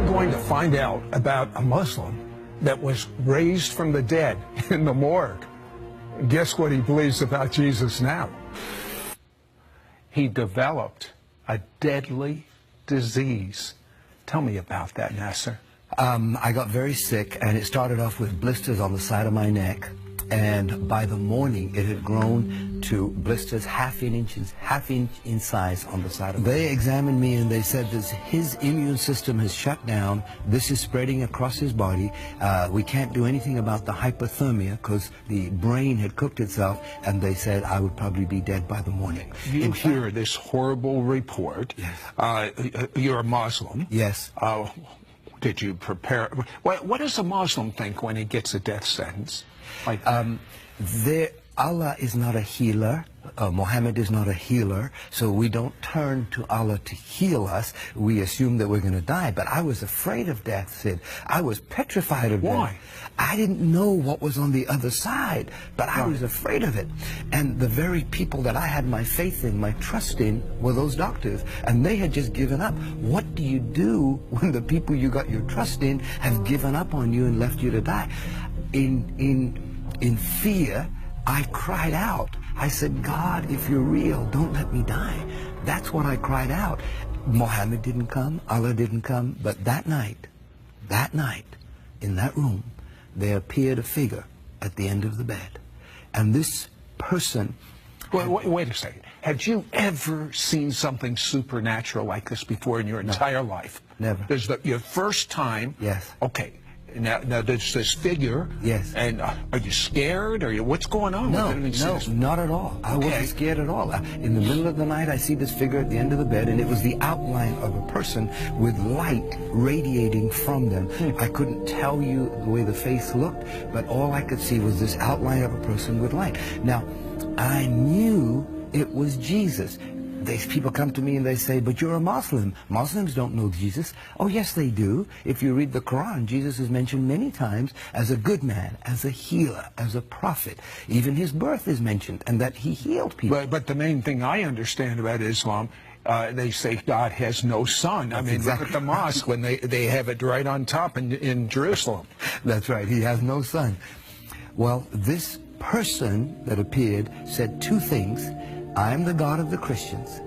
You're going to find out about a Muslim that was raised from the dead in the morgue. Guess what he believes about Jesus now? He developed a deadly disease. Tell me about that, Nasser. I got very sick, and it started off with blisters on the side of my neck. And by the morning, it had grown to blisters half inch in size on the side of my neck. They examined me and they said that his immune system has shut down. This is spreading across his body. We can't do anything about the hypothermia because the brain had cooked itself, and they said I would probably be dead by the morning. You hear this horrible report. Yes. You're a Muslim. Yes. Did you prepare? What does a Muslim think when he gets a death sentence? Like, Allah is not a healer. Muhammad is not a healer, so we don't turn to Allah to heal us. We assume that we're going to die. But I was afraid of death, Sid. I was petrified of death. Why? I didn't know what was on the other side, but I was afraid of it. And the very people that I had my faith in, my trust in, were those doctors. And they had just given up. What do you do when the people you got your trust in have given up on you and left you to die? In fear, I cried out. I said, God, if you're real, don't let me die. That's what I cried out. Muhammad didn't come, Allah didn't come, but that night, in that room, there appeared a figure at the end of the bed. And this person... Wait a second. Had you ever seen something supernatural like this before in your entire life? Never. This is your first time? Yes. Okay. Now there's this figure. Yes. And are you scared? What's going on? No, not at all. I wasn't scared at all. In the middle of the night, I see this figure at the end of the bed, and it was the outline of a person with light radiating from them. I couldn't tell you the way the face looked, but all I could see was this outline of a person with light. Now, I knew it was Jesus. These people come to me and they say, but you're a Muslim. Muslims don't know Jesus. Oh, yes, they do. If you read the Quran, Jesus is mentioned many times as a good man, as a healer, as a prophet. Even his birth is mentioned, and that he healed people. But the main thing I understand about Islam, they say God has no son. I mean, exactly. Look at the mosque when they have it right on top in Jerusalem. That's right. He has no son. Well, this person that appeared said two things. I'm the God of the Christians,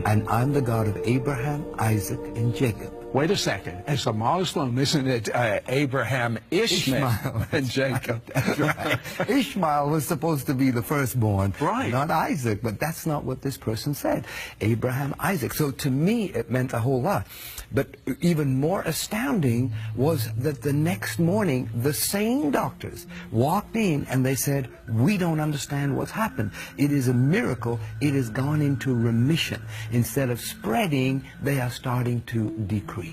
and I'm the God of Abraham, Isaac, and Jacob. Wait a second. As a Muslim, isn't it Abraham, Ishmael, and Jacob? That's right. Ishmael was supposed to be the firstborn, right? Not Isaac, but that's not what this person said. Abraham, Isaac. So to me, it meant a whole lot. But even more astounding was that the next morning, the same doctors walked in and they said, we don't understand what's happened. It is a miracle. It has gone into remission. Instead of spreading, they are starting to decrease.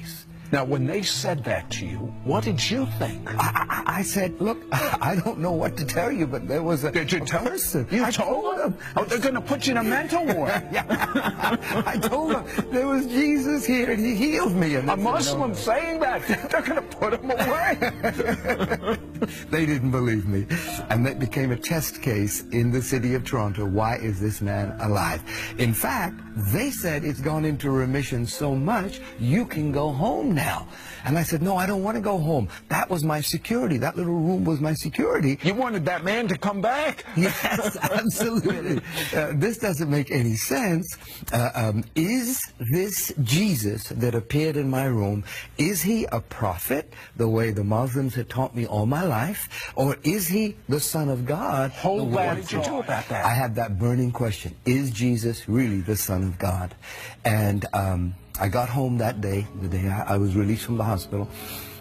Now, when they said that to you, what did you think? I said, look, I don't know what to tell you, but there was a person. You told them? Oh, they're going to put you in a mental ward. I told them there was Jesus here, and he healed me. And a Muslim saying that, they're going to put him away. They didn't believe me. And that became a test case in the city of Toronto. Why is this man alive? In fact, they said it's gone into remission so much, you can go home now. And I said, no, I don't want to go home. That was my security. That little room was my security. You wanted that man to come back? Yes, absolutely. This doesn't make any sense. Is this Jesus that appeared in my room, is he a prophet, the way the Muslims had taught me all my life? Or is he the Son of God? What did you do about that? I had that burning question. Is Jesus really the Son of God? And I got home that day, the day I was released from the hospital.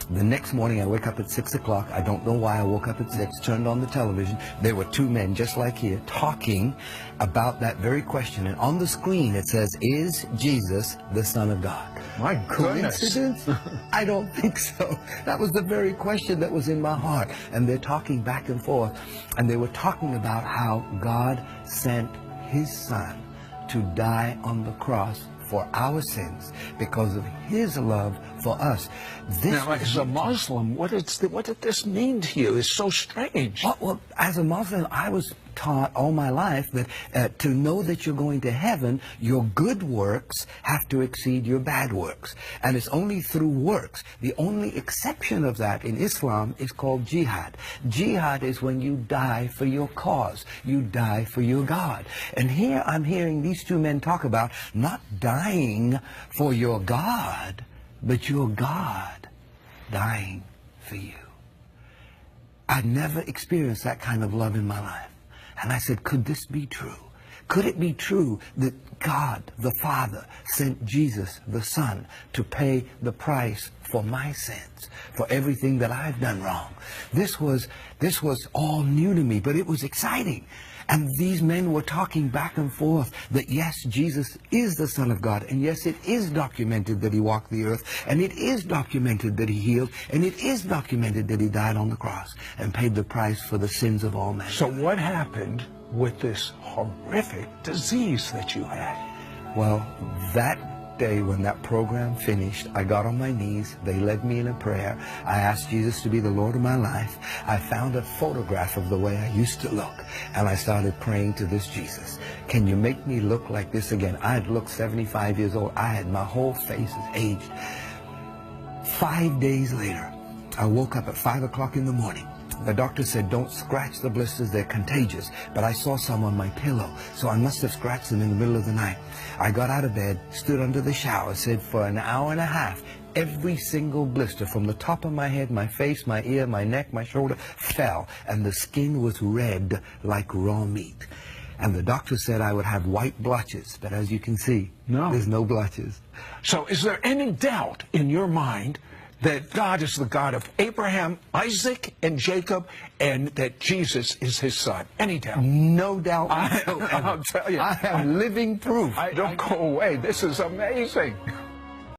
The next morning, I wake up at 6 o'clock. I don't know why I woke up at 6, turned on the television. There were two men, just like here, talking about that very question. And on the screen, it says, is Jesus the Son of God? My goodness. Coincidence? I don't think so. That was the very question that was in my heart. And they're talking back and forth. And they were talking about how God sent his Son to die on the cross for our sins because of his love for us. Now, as a Muslim, what did this mean to you? It's so strange. Well, as a Muslim, I was taught all my life that to know that you're going to heaven, your good works have to exceed your bad works. And it's only through works. The only exception of that in Islam is called jihad. Jihad is when you die for your cause. You die for your God. And here I'm hearing these two men talk about not dying for your God, but your God dying for you. I'd never experienced that kind of love in my life. And I said, could this be true? Could it be true that God, the Father, sent Jesus, the Son, to pay the price for my sins, for everything that I've done wrong? This was all new to me, but it was exciting. And these men were talking back and forth that yes, Jesus is the Son of God, and yes, it is documented that he walked the earth, and it is documented that he healed, and it is documented that he died on the cross and paid the price for the sins of all men. So what happened with this horrific disease that you had? Well, that day when that program finished, I got on my knees. They led me in a prayer. I asked Jesus to be the Lord of my life. I found a photograph of the way I used to look, and I started praying to this Jesus. Can you make me look like this again? I had looked 75 years old. My whole face is aged. 5 days later, I woke up at 5 o'clock in the morning. The doctor said, don't scratch the blisters, they're contagious. But I saw some on my pillow, so I must have scratched them in the middle of the night. I got out of bed, stood under the shower, said for an hour and a half, every single blister from the top of my head, my face, my ear, my neck, my shoulder, fell. And the skin was red like raw meat. And the doctor said I would have white blotches. But as you can see, there's no blotches. So is there any doubt in your mind that God is the God of Abraham, Isaac, and Jacob, and that Jesus is his son? Any doubt? No doubt whatsoever. I'll tell you. I am living proof. Don't go away. This is amazing.